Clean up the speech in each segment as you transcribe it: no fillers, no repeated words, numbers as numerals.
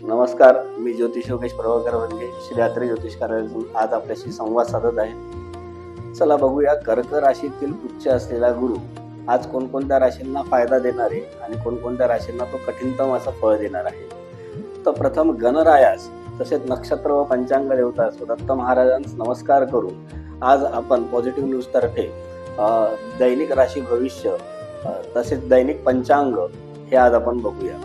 नमस्कार, मी ज्योतिष योगेश प्रभाकर वनगे, श्री यात्री ज्योतिष कार्यालयातून आज आपल्याशी संवाद साधत आहे. चला बघूया, कर्क राशीतील उच्च असलेला गुरु आज कोणकोणत्या राशींना फायदा देणार आहे आणि कोणकोणत्या राशींना तो कठीणतम असं फळ देणार आहे. तर प्रथम गणरायास तसेच नक्षत्र व पंचांग देवता दत्त महाराजांस नमस्कार करून आज आपण पॉझिटिव्ह न्यूज तर्फे दैनिक राशी भविष्य तसेच दैनिक पंचांग हे आज आपण बघूया.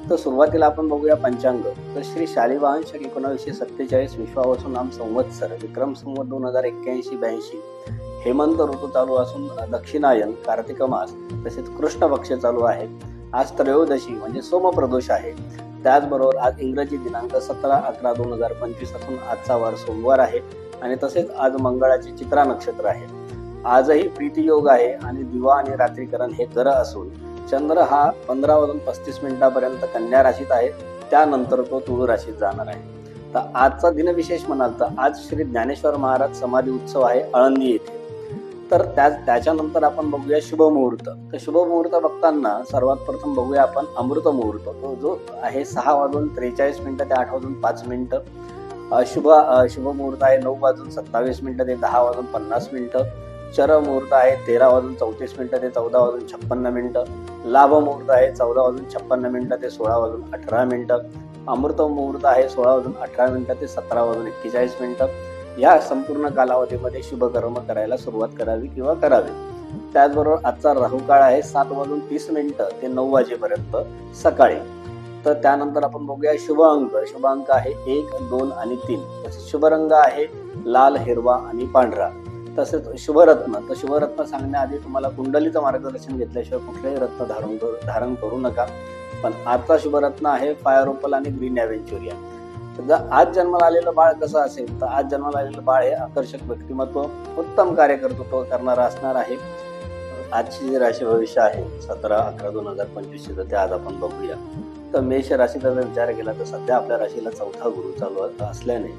तर सुरुवातीला आपण बघूया पंचांग. तर श्री शालिवाहन शक 1947 विश्वावसु नाम संवत्सर विक्रम संवत 2081-82 हेमंत ऋतू चालू असून दक्षिणायन कार्तिक मास तसेच कृष्ण पक्ष चालू आहे. आज त्रयोदशी म्हणजे सोमप्रदोष आहे. त्याचबरोबर आज इंग्रजी दिनांक 17/11/2025 असून आजचा वार सोमवार आहे आणि तसेच आज मंगळाचे चित्रा नक्षत्र आहे. आजही प्रीतियोग आहे आणि दिवा आणि रात्रीकरण हे कर असून चंद्र हा 15:35 कन्या राशीत आहे. त्यानंतर तो तुळ राशीत जाणार आहे. तर आजचा दिनविशेष म्हणाल तर आज श्री ज्ञानेश्वर महाराज समाधी उत्सव आहे आळंदी येथे. तर त्याच्यानंतर आपण बघूया शुभ मुहूर्त. तर शुभ मुहूर्त बघताना सर्वात प्रथम बघूया आपण अमृत मुहूर्त, तो जो आहे 6:43 ते 8:05. शुभ मुहूर्त आहे 9:27 ते 10:50. चर मुहूर्त आहे 13:34 ते 14:56. लाभ मुहूर्त आहे 14:56 ते 16:18. अमृत मुहूर्त आहे 16:18 ते 17:41. या संपूर्ण कालावधीमध्ये शुभ कर्म करायला सुरुवात करावी किंवा करावे. त्याचबरोबर आजचा राहू काळ आहे 7:30 ते 9 वाजेपर्यंत सकाळी. तर त्यानंतर आपण बघूया शुभ अंक. शुभ अंक आहे 1, 2 आणि 3. तसेच शुभ रंग आहे लाल, हिरवा आणि पांढरा. तसेच शुभरत्न. तर शुभरत्न सांगण्याआधी तुम्हाला कुंडलीचं मार्गदर्शन घेतल्याशिवाय कुठलेही रत्न धारण करू नका. पण आजचा शुभरत्न आहे फायर ओपल आणि ग्रीन ॲव्हेंच्युरिया. जर आज जन्माला आलेलं बाळ कसं असेल तर आज जन्माला आलेलं बाळ हे आकर्षक व्यक्तिमत्व, उत्तम कार्यकर्तृत्व करणारं असणार आहे. आजची जी राशी भविष्य आहे 17/11/2025 ते आज आपण बघूया. तर मेष राशीचा जर विचार केला तर सध्या आपल्या राशीला 4था गुरु चालू असल्याने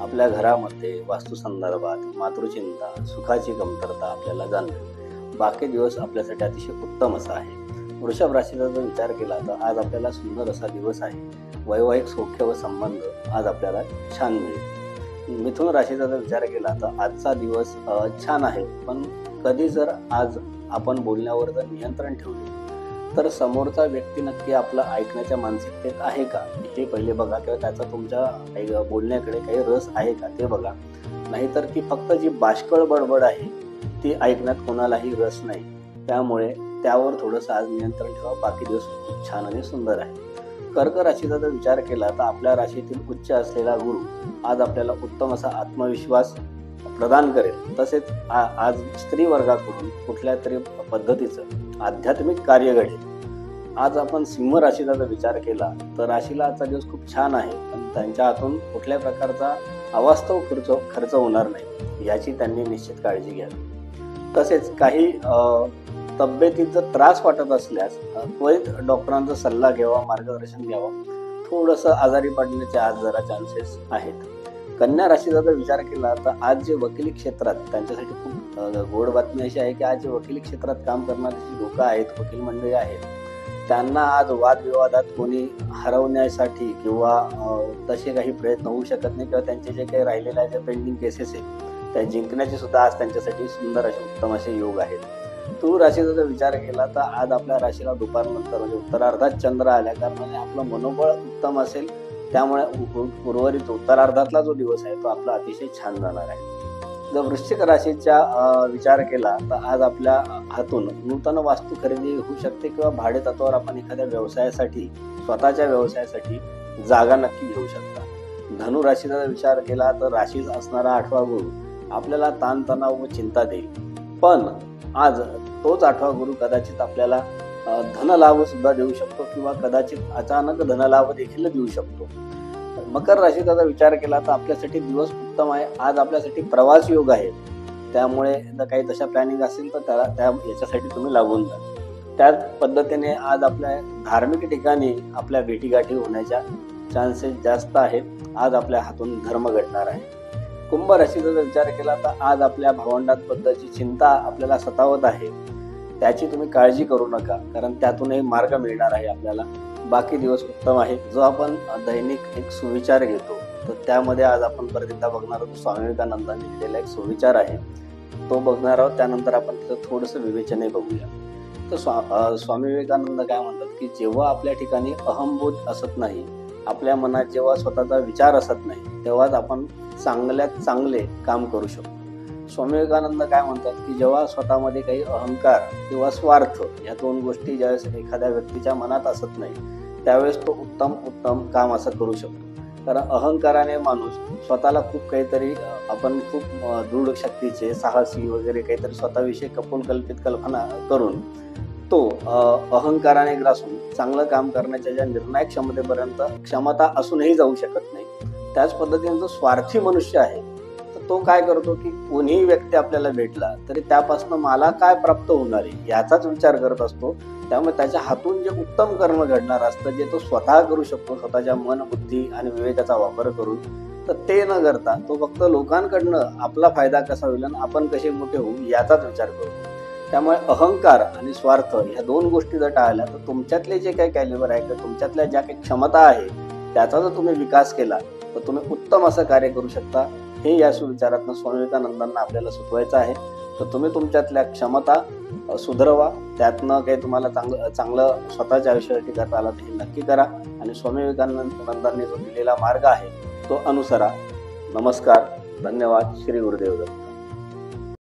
आपल्या घरामध्ये वास्तू संदर्भात मातृचिंता, सुखाची कमतरता आपल्याला जाणवेल. बाकी दिवस आपल्यासाठी अतिशय उत्तम असा आहे. वृषभ राशीचा जर विचार केला तर आज आपल्याला सुंदर असा दिवस आहे. वैवाहिक सौख्य व संबंध आज आपल्याला छान मिळेल. मिथुन राशीचा जर विचार केला तर आजचा दिवस छान आहे, पण कधी जर आज आपण बोलण्यावर जर नियंत्रण ठेवले तर समोरचा व्यक्ती नक्की आपलं ऐकण्याच्या मानसिकतेत आहे का हे पहिले बघा, किंवा त्याचा तुमच्या बोलण्याकडे काही रस आहे का ते बघा. नाहीतर ती फक्त जी बाष्कळ बडबड आहे ती ऐकण्यात कोणालाही रस नाही. त्यामुळे त्यावर थोडंसं आज नियंत्रण ठेवा. बाकी दिवस खूप छान आणि सुंदर आहे. कर्क राशीचा जर विचार केला तर आपल्या राशीतील उच्च असलेला गुरु आज आपल्याला उत्तम असा आत्मविश्वास प्रदान करेल. तसेच आज स्त्री वर्गाकडून कुठल्या तरी पद्धतीचं आध्यात्मिक कार्य घडेल. आज आपण सिंह राशीचा जर विचार केला तर राशीला आजचा दिवस खूप छान आहे, पण त्यांच्या हातून कुठल्या प्रकारचा अवास्तव खर्च होणार नाही याची त्यांनी निश्चित काळजी घ्यावी. तसेच काही तब्येतीत जर त्रास वाटत असल्यास त्वरित डॉक्टरांचा सल्ला घ्यावा, मार्गदर्शन घ्यावं. थोडंसं आजारी पडण्याचे आज जरा चान्सेस आहेत. कन्या राशीचा जर विचार केला तर आज जे वकिली क्षेत्रात त्यांच्यासाठी खूप गोड बातमी अशी आहे की आज जे वकिली क्षेत्रात काम करणारी जी लोक आहेत, वकील मंडळी आहेत, त्यांना आज वादविवादात कोणी हरवण्यासाठी किंवा तसे काही प्रयत्न होऊ शकत नाही, किंवा त्यांचे जे काही राहिलेल्या ज्या पेंडिंग केसेस आहेत त्या जिंकण्याचे सुद्धा आज त्यांच्यासाठी सुंदर असे उत्तम असे योग आहेत. तुळ राशीचा जर विचार केला तर आज आपल्या राशीला दुपारनंतर म्हणजे उत्तरार्धात चंद्र आल्या कारणाने आपलं मनोबळ उत्तम असेल. त्यामुळे उर्वरित उत्तरार्धातला जो दिवस आहे तो आपला अतिशय छान जाणार आहे. जर वृश्चिक राशीचा विचार केला तर आज आपल्या हातून नूतन वास्तू खरेदी होऊ शकते किंवा भाडे तत्वावर आपण एखाद्या व्यवसायासाठी, स्वतःच्या व्यवसायासाठी जागा नक्की घेऊ शकता. धनु राशीचा विचार केला तर राशीच असणारा 8वा गुरु आपल्याला ताणतणाव व चिंता देईल, पण आज तोच 8वा गुरु कदाचित आपल्याला धनलाभ सुद्धा देऊ शकतो किंवा कदाचित अचानक धनलाभ देखील देऊ शकतो. मकर राशीचा जर विचार केला तर आपल्यासाठी दिवस उत्तम आहे. आज आपल्यासाठी प्रवास योग आहे. त्यामुळे जर काही तशा प्लॅनिंग असेल तर याच्यासाठी तुम्ही लागून जा. त्याच पद्धतीने आज आपल्या धार्मिक ठिकाणी आपल्या भेटीगाठी होण्याच्या चान्सेस जास्त आहेत. आज आपल्या हातून धर्म घडणार आहे. कुंभ राशीचा जर विचार केला तर आज आपल्या भावंडांबद्दलची चिंता आपल्याला सतावत आहे. त्याची तुम्ही काळजी करू नका, कारण त्यातूनही मार्ग मिळणार आहे आपल्याला. बाकी दिवस उत्तम आहे. जो आपण दैनिक एक सुविचार घेतो, तर त्यामध्ये आज आपण परत एकदा बघणार आहोत. स्वामी विवेकानंदांनी दिलेला एक सुविचार आहे, तो बघणार आहोत. त्यानंतर आपण त्याचं थोडंसं विवेचनही बघूया. तर स्वामी विवेकानंद काय म्हणतात की जेव्हा आपल्या ठिकाणी अहंबोध असत नाही, आपल्या मनात जेव्हा स्वतःचा विचार असत नाही, तेव्हाच आपण चांगल्यात चांगले काम करू शकतो. स्वामी विवेकानंद काय म्हणतात की जेव्हा स्वतःमध्ये काही अहंकार किंवा स्वार्थ या दोन गोष्टी ज्यावेळेस एखाद्या व्यक्तीच्या मनात असत नाही, त्यावेळेस तो उत्तम काम असं करू शकतो. कारण अहंकाराने माणूस स्वतःला खूप काहीतरी आपण खूप दृढ शक्तीचे, साहसी वगैरे काहीतरी स्वतःविषयी कल्पित कल्पना करून तो अहंकाराने ग्रासून चांगलं काम करण्याच्या ज्या निर्णायक क्षमतेपर्यंत क्षमता असूनही जाऊ शकत नाही. त्याच पद्धतीने जो स्वार्थी मनुष्य आहे, तर तो काय करतो की कोणीही व्यक्ती आपल्याला भेटला तरी त्यापासून मला काय प्राप्त होणार आहे याचाच विचार करत असतो. त्यामुळे त्याच्या हातून जे उत्तम कर्म घडणार असतं, जे तो स्वतः करू शकतो स्वतःच्या मन, बुद्धी आणि विवेकाचा वापर करून, तर ते न करता तो फक्त लोकांकडनं आपला फायदा कसा होईल आणि आपण कसे मोठे होऊ याचाच विचार करतो. त्यामुळे अहंकार आणि स्वार्थ ह्या दोन गोष्टी जर टाळल्या तर तुमच्यातले जे काही कॅलिबर आहे किंवा तुमच्यातल्या ज्या काही क्षमता आहे त्याचा जर तुम्ही विकास केला तर तुम्ही उत्तम असं कार्य करू शकता. हे या सुविचारातनं स्वामी विवेकानंदांना आपल्याला सुचवायचं आहे. तर तुम्ही तुमच्यातल्या क्षमता सुधारवा, त्यातनं काही तुम्हाला चांगलं स्वतःच्या आयुष्यासाठी करता आलं तर हे नक्की करा आणि स्वामी विवेकानंदांनी जो दिलेला मार्ग आहे तो अनुसरा. नमस्कार, धन्यवाद. श्री गुरुदेव दत्त.